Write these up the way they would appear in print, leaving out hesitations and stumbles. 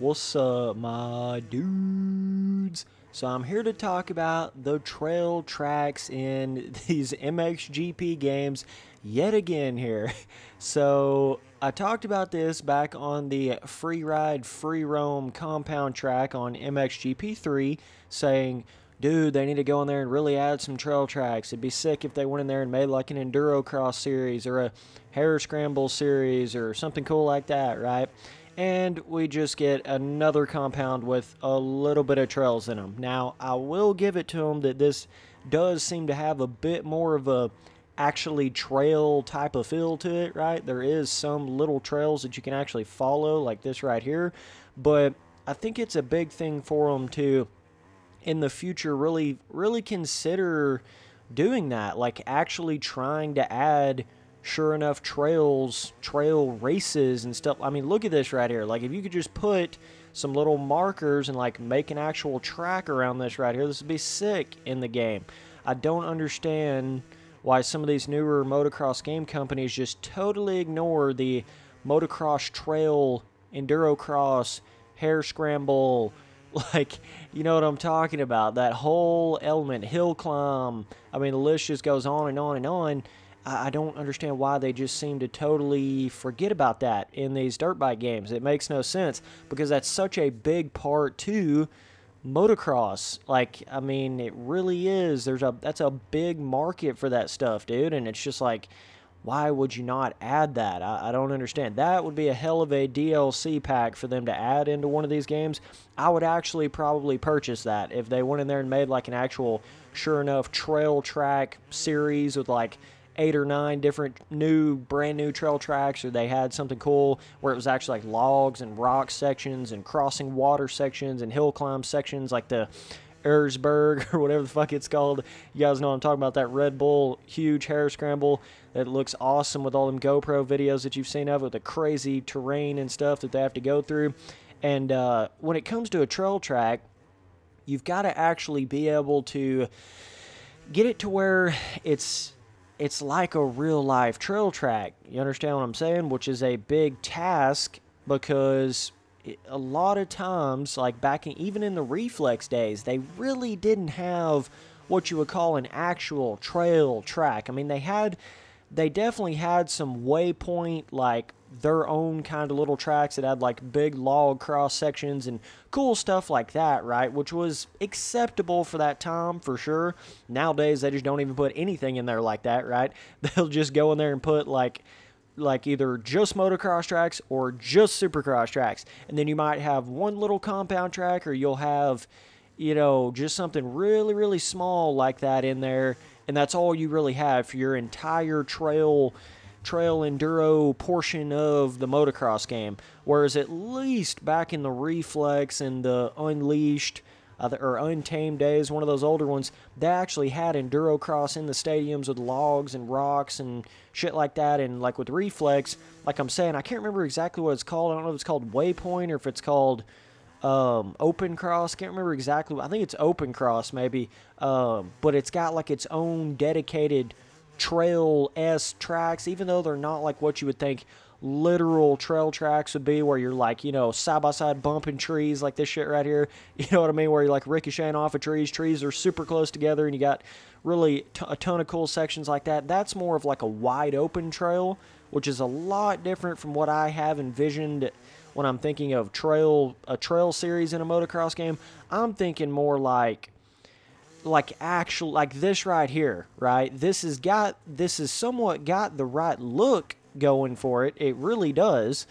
What's up, my dudes? So I'm here to talk about the trail tracks in these MXGP games yet again here. So I talked about this back on the free ride, free roam compound track on MXGP 3, saying, dude, they need to go in there and really add some trail tracks. It'd be sick if they went in there and made like an Enduro cross series or a hare scramble series or something cool like that, right? And we just get another compound with a little bit of trails in them. Now, I will give it to them that this does seem to have a bit more of a actually trail type of feel to it, right? There is some little trails that you can actually follow, like this right here. But I think it's a big thing for them to, in the future, really consider doing that, like actually trying to add sure enough trail races and stuff. I mean, look at this right here. Like, if you could just put some little markers and like make an actual track around this right here, this would be sick in the game. I don't understand why some of these newer motocross game companies just totally ignore the motocross trail, enduro cross, hare scramble, like, you know what I'm talking about, that whole element, hill climb. I mean, the list just goes on and on and on. I don't understand why they just seem to totally forget about that in these dirt bike games. It makes no sense because that's such a big part to motocross. Like, I mean, it really is. That's a big market for that stuff, dude. And it's just like, why would you not add that? I don't understand. That would be a hell of a DLC pack for them to add into one of these games. I would actually probably purchase that if they went in there and made like an actual, sure enough, trail track series with like 8 or 9 different brand new trail tracks, or they had something cool where it was actually like logs and rock sections and crossing water sections and hill climb sections, like the Riesenberg or whatever the fuck it's called. You guys know what I'm talking about, that Red Bull huge hare scramble that looks awesome with all them GoPro videos that you've seen of it, with the crazy terrain and stuff that they have to go through. And when it comes to a trail track, you've got to actually be able to get it to where it's like a real-life trail track. You understand what I'm saying? Which is a big task because a lot of times, like back even in the Reflex days, they really didn't have what you would call an actual trail track. I mean, they definitely had some waypoint, like their own kind of little tracks that had like big log cross sections and cool stuff like that, right? Which was acceptable for that time, for sure. Nowadays, they just don't even put anything in there like that, right? They'll just go in there and put like either just motocross tracks or just supercross tracks. And then you might have one little compound track, or you'll have, you know, just something really, really small like that in there. And that's all you really have for your entire trail enduro portion of the motocross game. Whereas at least back in the Reflex and the Unleashed or Untamed days, one of those older ones, they actually had enduro cross in the stadiums with logs and rocks and shit like that. And like with Reflex, like I'm saying, I can't remember exactly what it's called. I don't know if it's called Waypoint or if it's called Open Cross. Can't remember exactly. I think it's Open Cross maybe. But it's got like its own dedicated trail-esque tracks, even though they're not like what you would think literal trail tracks would be, where you're like, you know, side-by-side bumping trees like this shit right here. You know what I mean? Where you're like ricocheting off of trees. Trees are super close together and you got really a ton of cool sections like that. That's more of like a wide open trail, which is a lot different from what I have envisioned when I'm thinking of a trail series in a motocross game. I'm thinking more like actual, like this right here, right? This is somewhat got the right look going for it. It really does.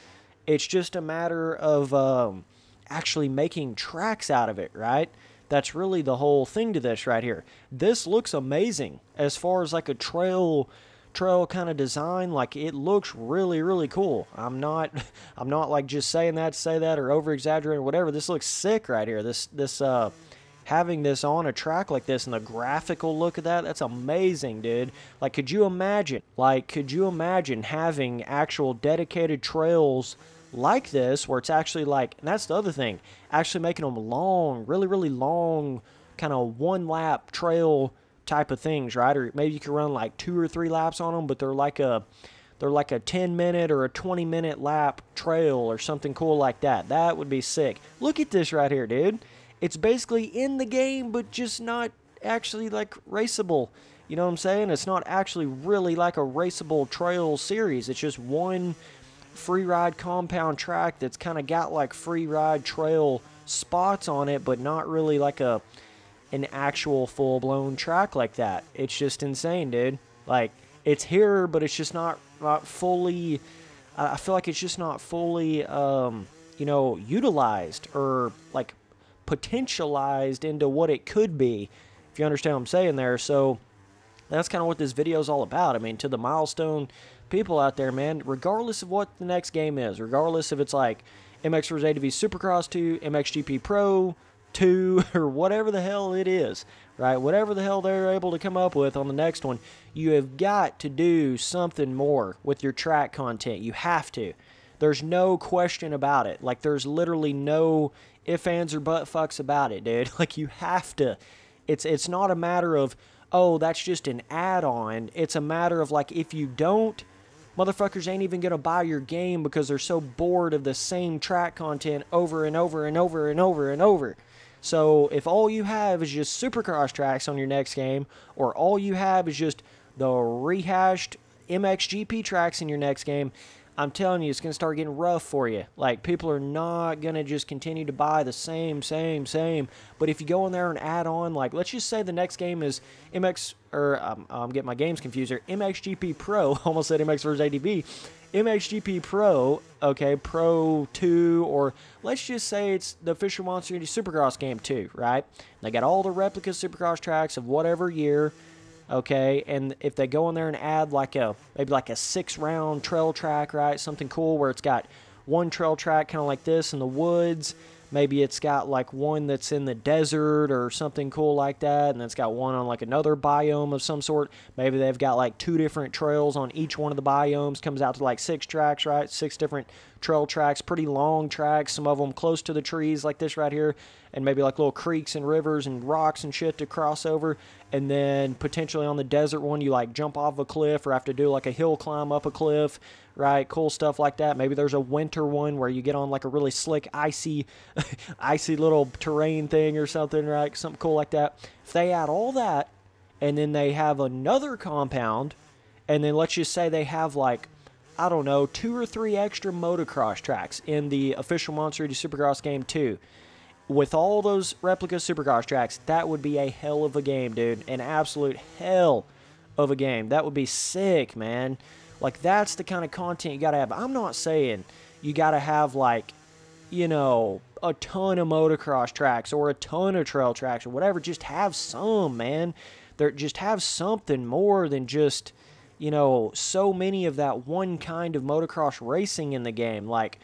It's just a matter of actually making tracks out of it, right? That's really the whole thing to this right here. This looks amazing as far as like a trail kind of design. Like, it looks really, really cool. I'm not like just saying that to say that or over exaggerating or whatever. This looks sick right here. This having this on a track like this and the graphical look of that's amazing, dude. Like, could you imagine having actual dedicated trails like this, where it's actually like, and that's the other thing, actually making them long, really, really long, kind of one-lap trail type of things, right? Or maybe you could run like 2 or 3 laps on them, but they're they're like a 10-minute or a 20-minute lap trail or something cool like that. That would be sick. Look at this right here, dude. It's basically in the game, but just not actually like raceable. You know what I'm saying? It's not actually really like a raceable trail series. It's just one free ride compound track that's kind of got like free ride trail spots on it, but not really like an actual full-blown track like that. It's just insane, dude. Like, it's here, but it's just not fully, I feel like it's just not fully, you know, utilized or like potentialized into what it could be, if you understand what I'm saying there. So that's kind of what this video is all about. I mean, to the milestone people out there, man, regardless of what the next game is, regardless if it's like MX vs. ATV Supercross 2, MXGP Pro 2, or whatever the hell it is, right? Whatever the hell they're able to come up with on the next one, you have got to do something more with your track content. You have to. There's no question about it. Like, there's literally no ifs, ands, or butt fucks about it, dude. Like, you have to. It's not a matter of, oh, that's just an add-on. It's a matter of, like, if you don't, motherfuckers ain't even going to buy your game because they're so bored of the same track content over and over and over and over and over. So if all you have is just Supercross tracks on your next game, or all you have is just the rehashed MXGP tracks in your next game, I'm telling you, it's going to start getting rough for you. Like, people are not going to just continue to buy the same. But if you go in there and add on, like, let's just say the next game is I'm getting my games confused here, MXGP Pro, almost said MX vs. ATV, MXGP Pro, okay, Pro 2, or let's just say it's the Official Monster Energy Supercross game 2, right? They got all the replica Supercross tracks of whatever year, okay, and if they go in there and add like maybe like a 6-round trail track, right, something cool where it's got one trail track kind of like this in the woods, maybe it's got like one that's in the desert or something cool like that, and it's got one on like another biome of some sort. Maybe they've got like 2 different trails on each one of the biomes, comes out to like 6 tracks, right, 6 different trail tracks, pretty long tracks, some of them close to the trees like this right here, and maybe like little creeks and rivers and rocks and shit to cross over. And then potentially on the desert one, you like jump off a cliff or have to do like a hill climb up a cliff, right? Cool stuff like that. Maybe there's a winter one where you get on like a really slick, icy little terrain thing or something, right? Something cool like that. If they add all that, and then they have another compound, and then let's just say they have like, I don't know, 2 or 3 extra motocross tracks in the Official Monster Energy Supercross game 2. With all those replica Supercross tracks, that would be a hell of a game, dude. An absolute hell of a game. That would be sick, man. Like, that's the kind of content you gotta have. I'm not saying you gotta have, like, you know, a ton of motocross tracks or a ton of trail tracks or whatever. Just have some, man. Just have something more than just, you know, so many of that one kind of motocross racing in the game. Like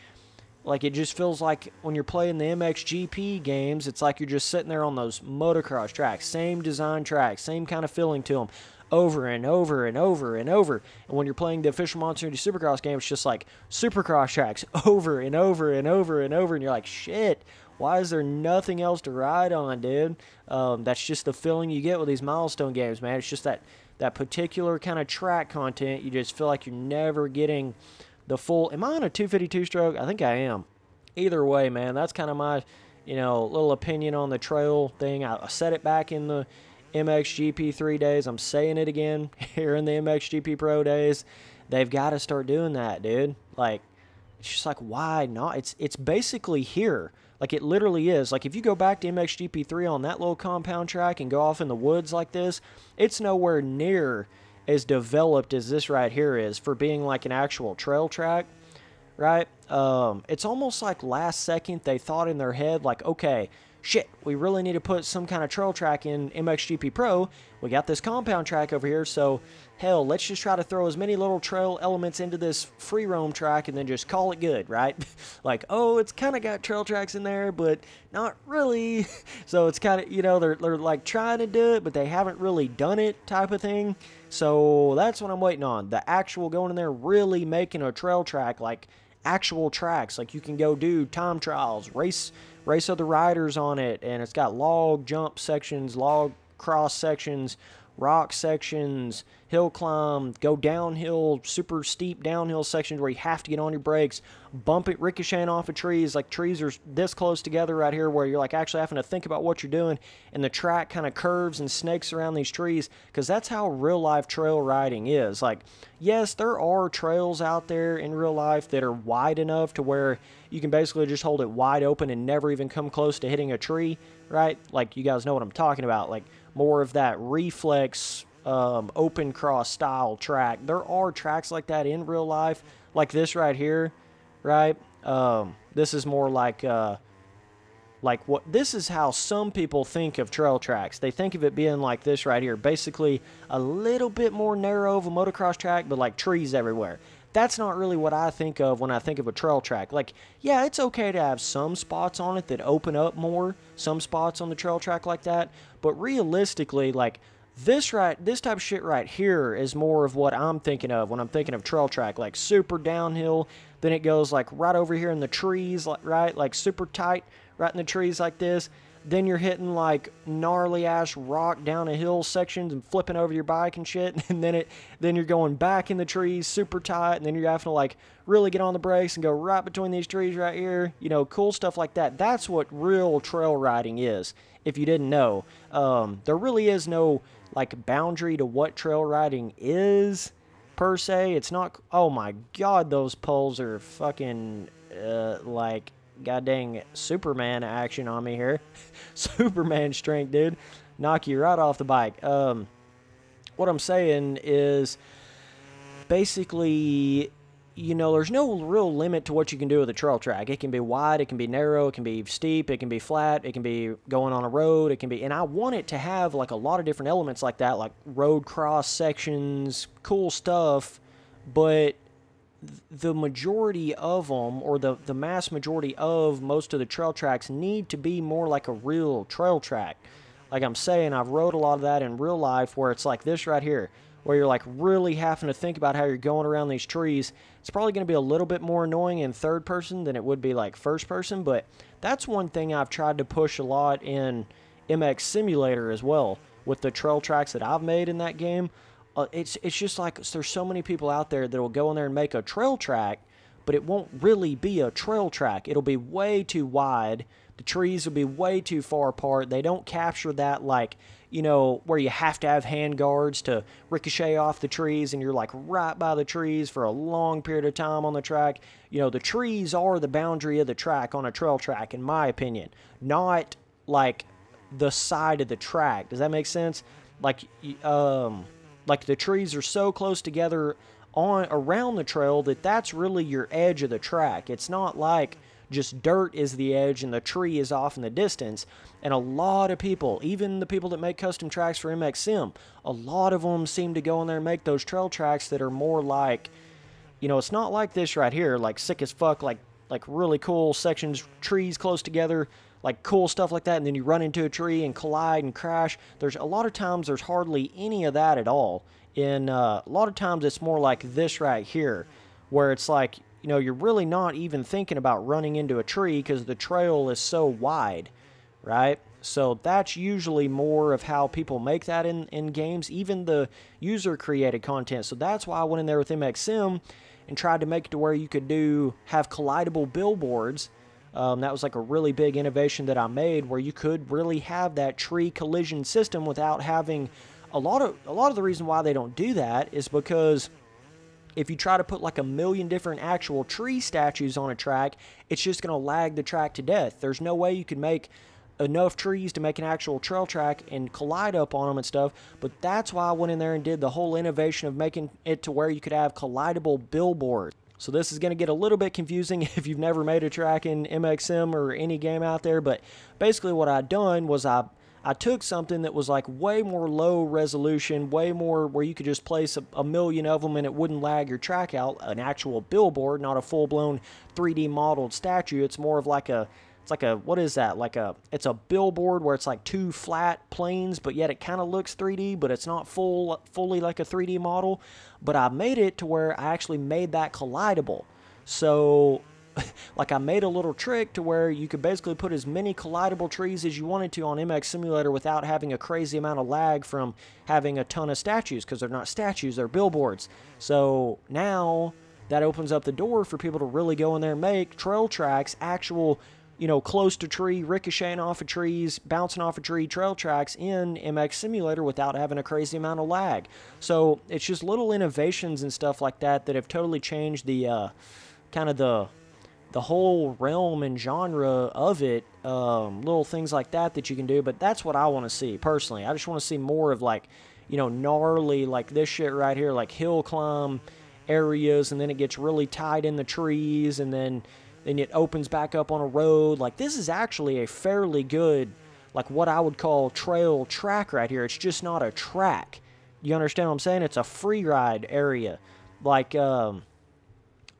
it just feels like when you're playing the MXGP games, it's like you're just sitting there on those motocross tracks, same design tracks, same kind of feeling to them, over and over and over and over. And when you're playing the Official Monster Energy Supercross game, it's just like Supercross tracks over and over and over and over, and you're like, shit, why is there nothing else to ride on, dude? That's just the feeling you get with these milestone games, man. It's just that particular kind of track content. You just feel like you're never getting the full. Am I on a 252 stroke? I think I am. Either way, man, that's kind of my, you know, little opinion on the trail thing. I said it back in the MXGP 3 days. I'm saying it again here in the MXGP Pro days. They've got to start doing that, dude. Like, it's just like, why not? It's basically here. Like, it literally is. Like, if you go back to MXGP 3 on that little compound track and go off in the woods like this, it's nowhere near as developed as this right here is for being like an actual trail track, right? It's almost like last second they thought in their head, like, okay, shit, we really need to put some kind of trail track in MXGP Pro. We got this compound track over here, so hell, let's just try to throw as many little trail elements into this free roam track and then just call it good, right? Like, oh, it's kind of got trail tracks in there, but not really. So it's kind of, you know, they're like trying to do it, but they haven't really done it type of thing. So that's what I'm waiting on. The actual going in there, really making a trail track, like actual tracks. Like you can go do time trials, race other riders on it, and it's got log jump sections, log cross sections, rock sections, hill climb, go downhill, super steep downhill sections where you have to get on your brakes, bump it ricocheting off of trees. Like, trees are this close together right here where you're like actually having to think about what you're doing, and the track kind of curves and snakes around these trees, because that's how real life trail riding is. Like, yes, there are trails out there in real life that are wide enough to where you can basically just hold it wide open and never even come close to hitting a tree, right? Like, you guys know what I'm talking about, like more of that reflex open cross style track. There are tracks like that in real life, like this right here, right? This is more like what, this is how some people think of trail tracks. They think of it being like this right here, basically a little bit more narrow of a motocross track, but like trees everywhere. That's not really what I think of when I think of a trail track. Like, yeah, it's okay to have some spots on it that open up more, some spots on the trail track like that, but realistically, like, this type of shit right here is more of what I'm thinking of when I'm thinking of trail track, like super downhill, then it goes like right over here in the trees, like, right, like super tight right in the trees like this. Then you're hitting like gnarly ass rock down a hill sections and flipping over your bike and shit, and then you're going back in the trees super tight, and then you're having to like really get on the brakes and go right between these trees right here. You know, cool stuff like that. That's what real trail riding is, if you didn't know. There really is no like boundary to what trail riding is per se. It's not, oh my god, those poles are fucking like god dang Superman action on me here. Superman strength, dude. Knock you right off the bike. What I'm saying is basically, you know, there's no real limit to what you can do with a trail track. It can be wide, it can be narrow, it can be steep, it can be flat, it can be going on a road, it can be, and I want it to have like a lot of different elements like that, like road cross sections, cool stuff, but the majority of them, or the mass majority of most of the trail tracks, need to be more like a real trail track. Like I'm saying, I've rode a lot of that in real life where it's like this right here, where you're like really having to think about how you're going around these trees. It's probably going to be a little bit more annoying in third person than it would be like first person, but that's one thing I've tried to push a lot in MX Simulator as well, with the trail tracks that I've made in that game. It's just like there's so many people out there that will go in there and make a trail track, but it won't really be a trail track. It'll be way too wide. The trees will be way too far apart. They don't capture that, like, you know, where you have to have hand guards to ricochet off the trees and you're like right by the trees for a long period of time on the track. You know, the trees are the boundary of the track on a trail track, in my opinion, not like the side of the track. Does that make sense? Like the trees are so close together around the trail that that's really your edge of the track. It's not like just dirt is the edge and the tree is off in the distance. And a lot of people, even the people that make custom tracks for MX Sim, a lot of them seem to go in there and make those trail tracks that are more like, you know, it's not like this right here, like sick as fuck, like really cool sections, trees close together, like cool stuff like that, and then you run into a tree and collide and crash. There's a lot of times there's hardly any of that at all. In a lot of times it's more like this right here, where it's like, you know, you're really not even thinking about running into a tree because the trail is so wide, right? So that's usually more of how people make that in games, even the user-created content. So that's why I went in there with MX Sim and tried to make it to where you could have collidable billboards. That was like a really big innovation that I made, where you could really have that tree collision system without having a lot of the reason why they don't do that is because if you try to put like a million different actual tree statues on a track, it's just going to lag the track to death. There's no way you can make enough trees to make an actual trail track and collide up on them and stuff. But that's why I went in there and did the whole innovation of making it to where you could have collidable billboards. So this is going to get a little bit confusing if you've never made a track in MX Sim or any game out there. But basically what I'd done was I took something that was like way more low resolution, way more where you could just place a million of them and it wouldn't lag your track out, an actual billboard, not a full-blown 3D modeled statue. It's more of like what is that? It's a billboard where it's like two flat planes, but yet it kind of looks 3D, but it's not fully like a 3D model. But I made it to where I actually made that collidable. So like I made a little trick to where you could basically put as many collidable trees as you wanted to on MX Simulator without having a crazy amount of lag from having a ton of statues, because they're not statues, they're billboards. So now that opens up the door for people to really go in there and make trail tracks, actual, you know, close to tree, ricocheting off of trees, bouncing off of tree trail tracks in MX Simulator without having a crazy amount of lag. So it's just little innovations and stuff like that that have totally changed the kind of the whole realm and genre of it. Little things like that you can do, but that's what I want to see personally. I just want to see more of, like, you know, gnarly, like this shit right here, like hill climb areas, and then it gets really tied in the trees, and then it opens back up on a road. Like, this is actually a fairly good, like, what I would call trail track right here. It's just not a track. You understand what I'm saying? It's a free ride area. Like,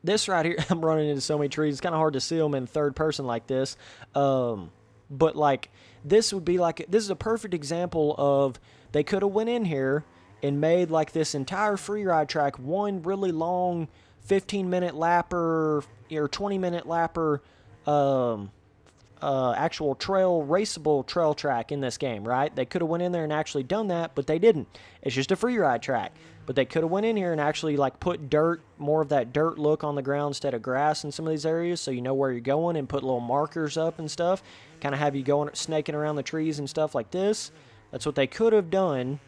this right here, I'm running into so many trees. It's kind of hard to see them in third person like this. But, like, this would be like, this is a perfect example of, they could have went in here and made, like, this entire free ride track one really long 15-minute lapper or 20-minute lapper actual raceable trail track in this game, right? They could have went in there and actually done that, but they didn't. It's just a free ride track. But they could have went in here and actually, like, put dirt, more of that dirt look on the ground instead of grass in some of these areas, so you know where you're going, and put little markers up and stuff. Kind of have you going, snaking around the trees and stuff like this. That's what they could have done.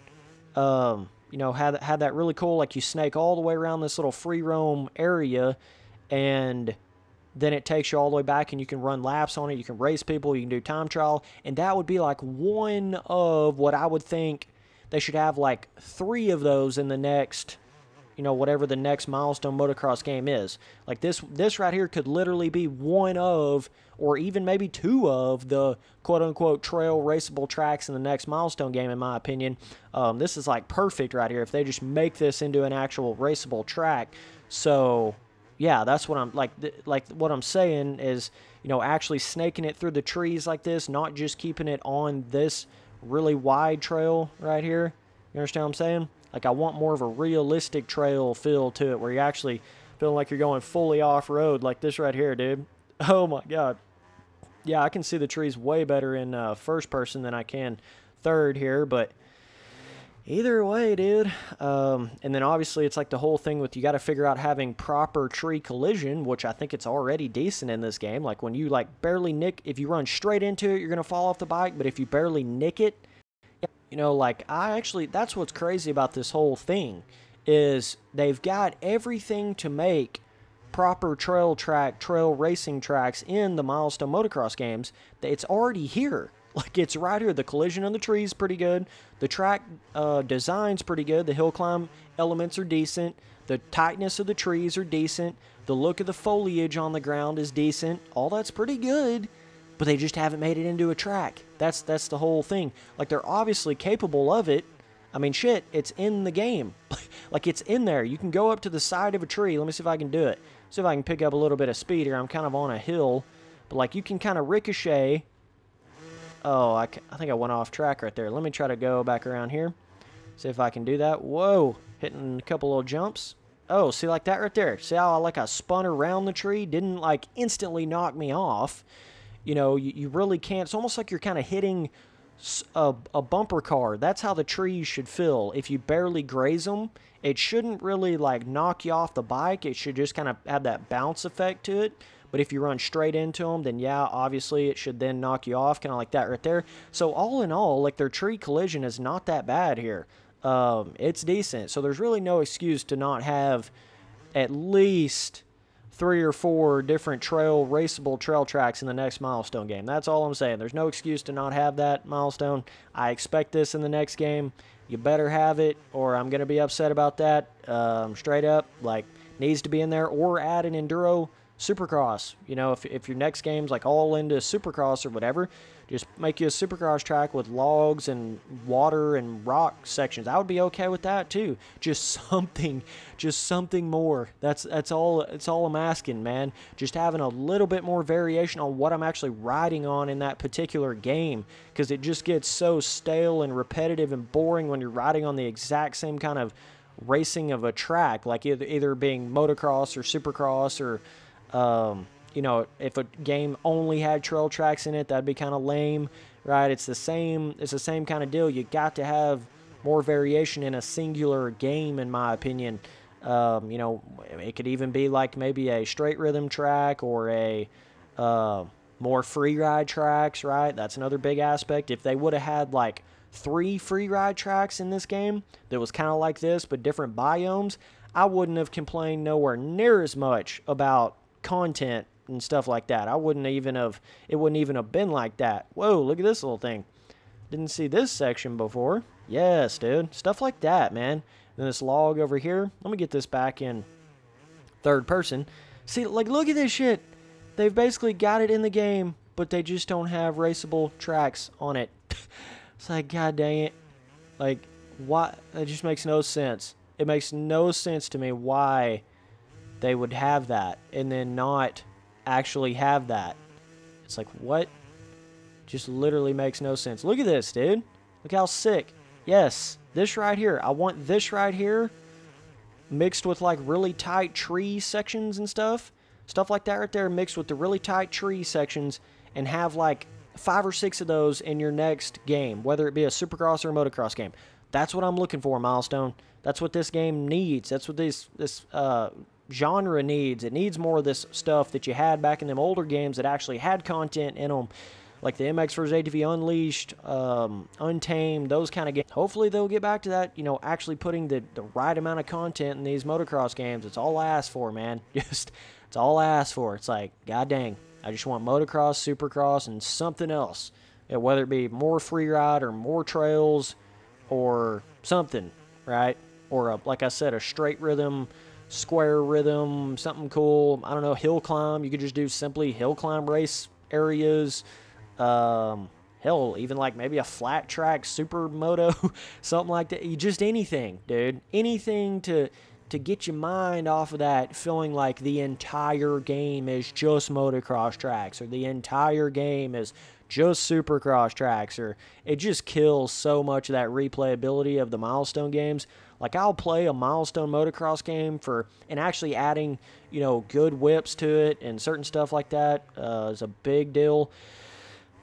You know, had that really cool, like, you snake all the way around this little free roam area, and then it takes you all the way back, and you can run laps on it, you can race people, you can do time trial, and that would be like one of what I would think they should have, like 3 of those in the next, you know, whatever the next milestone motocross game is. Like, this right here could literally be one of, or even maybe 2 of the quote-unquote trail raceable tracks in the next milestone game, in my opinion. This is, like, perfect right here if they just make this into an actual raceable track. So, yeah, that's what I'm, like what I'm saying is, you know, actually snaking it through the trees like this, not just keeping it on this really wide trail right here. You understand what I'm saying? Like, I want more of a realistic trail feel to it, where you're actually feeling like you're going fully off-road, like this right here, dude. Oh my god. Yeah, I can see the trees way better in first person than I can third here, but either way, dude. And then obviously it's like the whole thing with, you got to figure out having proper tree collision, which I think it's already decent in this game. Like, when you, like, barely nick, if you run straight into it, you're going to fall off the bike, but if you barely nick it, you know, like, that's what's crazy about this whole thing, is they've got everything to make proper trail racing tracks in the milestone motocross games. It's already here. Like, it's right here. The collision on the trees pretty good. The track design's pretty good. The hill climb elements are decent. The tightness of the trees are decent. The look of the foliage on the ground is decent. All that's pretty good, but they just haven't made it into a track. That's the whole thing. Like, they're obviously capable of it. I mean, shit, it's in the game. Like, it's in there. You can go up to the side of a tree. Let me see if I can do it. See if I can pick up a little bit of speed here. I'm kind of on a hill, but, like, you can kind of ricochet. Oh, I think I went off track right there. Let me try to go back around here. See if I can do that. Whoa, hitting a couple little jumps. Oh, see, like that right there. See how I spun around the tree? Didn't, like, instantly knock me off. You know, you really can't. It's almost like you're kind of hitting a bumper car. That's how the trees should feel. If you barely graze them, it shouldn't really, like, knock you off the bike. It should just kind of have that bounce effect to it. But if you run straight into them, then yeah, obviously it should then knock you off, kind of like that right there. So all in all, like, their tree collision is not that bad here. It's decent. So there's really no excuse to not have at least 3 or 4 different raceable trail tracks in the next milestone game. That's all I'm saying. There's no excuse to not have that milestone. I expect this in the next game. You better have it, or I'm going to be upset about that. Straight up, like, needs to be in there, or add an Enduro Supercross. You know, if your next game's, like, all into Supercross or whatever, just make you a Supercross track with logs and water and rock sections. I would be okay with that too. Just something more. That's all I'm asking, man. Just having a little bit more variation on what I'm actually riding on in that particular game, because it just gets so stale and repetitive and boring when you're riding on the exact same kind of racing of a track, like either being motocross or Supercross or you know, if a game only had trail tracks in it, that'd be kind of lame, right? It's the same kind of deal. You got to have more variation in a singular game, in my opinion. You know, it could even be like maybe a straight rhythm track or a more free ride tracks, right? That's another big aspect. If they would have had like 3 free ride tracks in this game that was kind of like this but different biomes, I wouldn't have complained nowhere near as much about content and stuff like that. It wouldn't even have been like that. Whoa, look at this little thing. Didn't see this section before. Yes, dude. Stuff like that, man. And this log over here. Let me get this back in third person. See, like, look at this shit. They've basically got it in the game, but they just don't have raceable tracks on it. It's like, god dang it. Like, why? It just makes no sense. It makes no sense to me why they would have that and then not actually have that. It's like, what? Just literally makes no sense. Look at this, dude. Look how sick. Yes, this right here. I want this right here mixed with like really tight tree sections and stuff. Stuff like that right there mixed with the really tight tree sections, and have like 5 or 6 of those in your next game, whether it be a supercross or a motocross game. That's what I'm looking for, Milestone. That's what this game needs. That's what this genre needs. It needs more of this stuff that you had back in them older games that actually had content in them, like the MX vs. ATV Unleashed, Untamed, those kind of games. Hopefully they'll get back to that, you know, actually putting the right amount of content in these motocross games. It's all I ask for, man. It's all I ask for. It's like, god dang, I just want motocross, supercross, and something else. Whether it be more free ride or more trails or something, right? Or, like I said, a straight rhythm, square rhythm, something cool. I don't know, hill climb. You could just do simply hill climb race areas. Hell, even like maybe a flat track supermoto, something like that. Just anything, dude. Anything to get your mind off of that feeling like the entire game is just motocross tracks, or the entire game is just supercross tracks, or it just kills so much of that replayability of the Milestone games. Like, I'll play a Milestone motocross game and actually adding, you know, good whips to it and certain stuff like that is a big deal.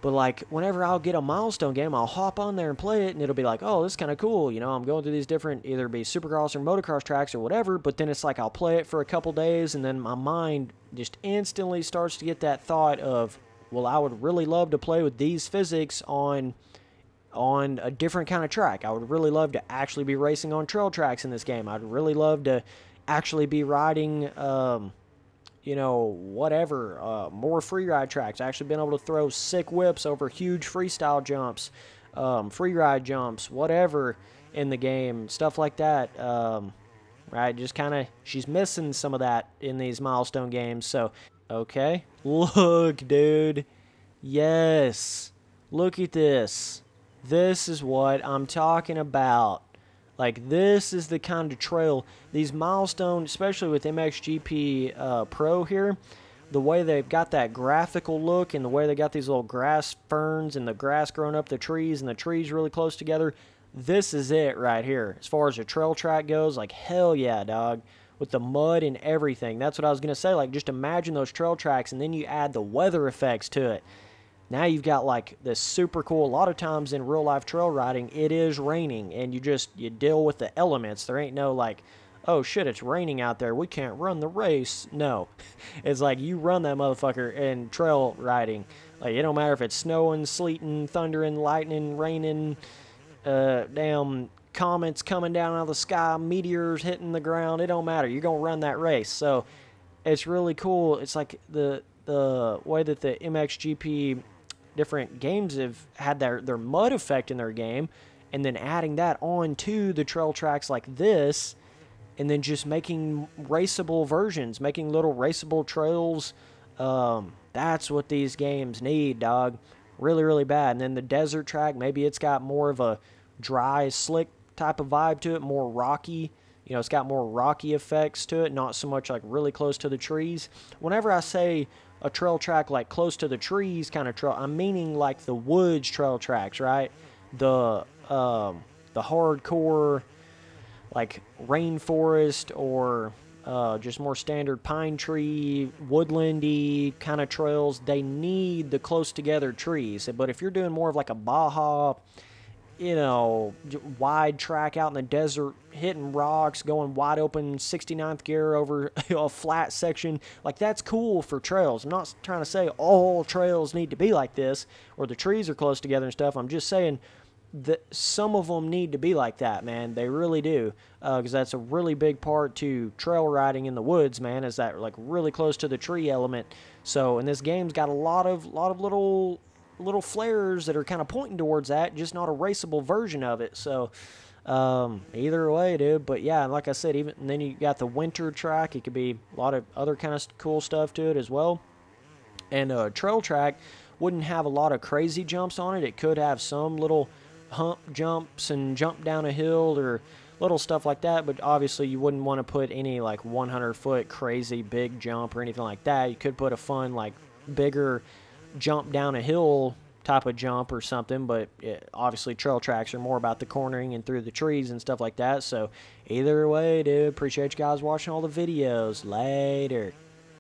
But, like, whenever I'll get a Milestone game, I'll hop on there and play it, and it'll be like, oh, this is kind of cool. You know, I'm going through these different, either be supercross or motocross tracks or whatever, but then it's like I'll play it for a couple days, and then my mind just instantly starts to get that thought of, well, I would really love to play with these physics on a different kind of track. I would really love to actually be racing on trail tracks in this game. I'd really love to actually be riding you know, whatever, more free ride tracks. Actually been able to throw sick whips over huge freestyle jumps, free ride jumps, whatever in the game, stuff like that. Right, just kind of, she's missing some of that in these Milestone games. So, okay, look, dude, yes, look at this. This is what I'm talking about. Like, this is the kind of trail, these Milestone, especially with MXGP Pro here, the way they've got that graphical look and the way they got these little grass ferns and the grass growing up the trees and the trees really close together, this is it right here. As far as a trail track goes, like, hell yeah, dog. With the mud and everything. That's what I was going to say. Like, just imagine those trail tracks, and then you add the weather effects to it. Now you've got like this super cool, a lot of times in real life trail riding, it is raining and you deal with the elements. There ain't no like, oh shit, it's raining out there, we can't run the race. No, it's like you run that motherfucker in trail riding. Like, it don't matter if it's snowing, sleeting, thundering, lightning, raining, damn comets coming down out of the sky, meteors hitting the ground. It don't matter. You're going to run that race. So it's really cool. It's like the way that the MXGP different games have had their mud effect in their game, and then adding that on to the trail tracks like this, and then just making raceable versions, making little raceable trails. That's what these games need, dog. Really, really bad. And then the desert track, maybe it's got more of a dry, slick type of vibe to it, more rocky. You know, it's got more rocky effects to it, not so much like really close to the trees. Whenever I say a trail track like close to the trees kind of trail, I'm meaning like the woods trail tracks, right? The hardcore like rainforest or just more standard pine tree, woodlandy kind of trails, they need the close together trees. But if you're doing more of like a Baja, you know, wide track out in the desert, hitting rocks, going wide open 69th gear over a flat section, like that's cool for trails. I'm not trying to say all trails need to be like this or the trees are close together and stuff. I'm just saying that some of them need to be like that, man. They really do, because that's a really big part to trail riding in the woods, man, is that like really close to the tree element. So, and this game's got a lot of little flares that are kind of pointing towards that, just not a raceable version of it. So either way, dude. But yeah, like I said, even and then you got the winter track. It could be a lot of other kind of cool stuff to it as well. And trail track wouldn't have a lot of crazy jumps on it. It could have some little hump jumps and jump down a hill or little stuff like that, but obviously you wouldn't want to put any like 100-foot crazy big jump or anything like that. You could put a fun like bigger jump down a hill type of jump or something, but obviously trail tracks are more about the cornering and through the trees and stuff like that. So either way, dude, appreciate you guys watching all the videos. Later.